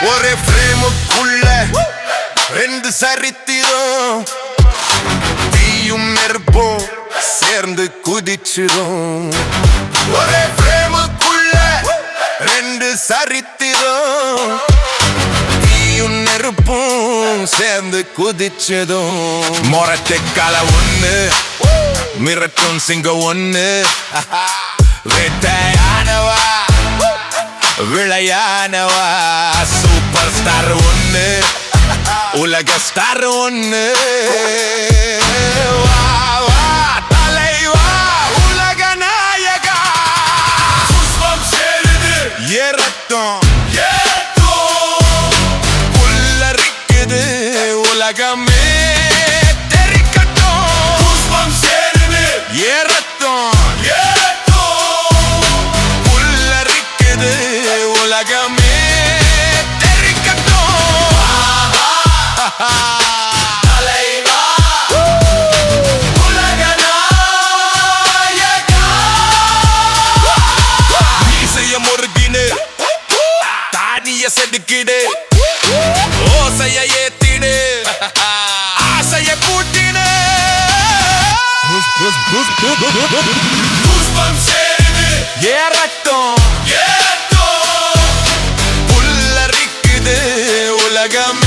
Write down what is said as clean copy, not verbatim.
ஒரே ஃப்ரேமுக்குள்ள ரெண்டு சரித்திரம், தீயும் நெருப்பும் சேர்ந்து குதிச்சிரும். ஒரே ஃப்ரேமுக்குள்ள ரெண்டு சரித்திரம், தீயும் நெருப்பும் சேர்ந்து குதிச்சதும். மொரச்செக்கால ஒண்ணு, மிரட்டும் சிங்கம் ஒண்ணு, வேட்டையானவா விளையானவா. சூப்பர் ஸ்டார் ஒண்ணு, உலக ஸ்டார் ஒண்ணு. வா வா தலைவா உலக நாயகா. புஷ்பம் சேருது ஏறட்டும் புல்லரிக்குது உலகமே தெரிக்கட்டும். புஷ்பம் சேருது ஏறட்டும் புல்லரிக்குது உலகமே தெரிக்கட்டும். தலைவா உலக நாயகா. மீசைய முறுக்கிடு, தாடிய செதுக்கிடு, ஓசைய ஏத்திடு, ஆசைய கூட்டிடு. புஷ்பம் சேருது ஏறட்டும் புல்லரிக்குது உலகமே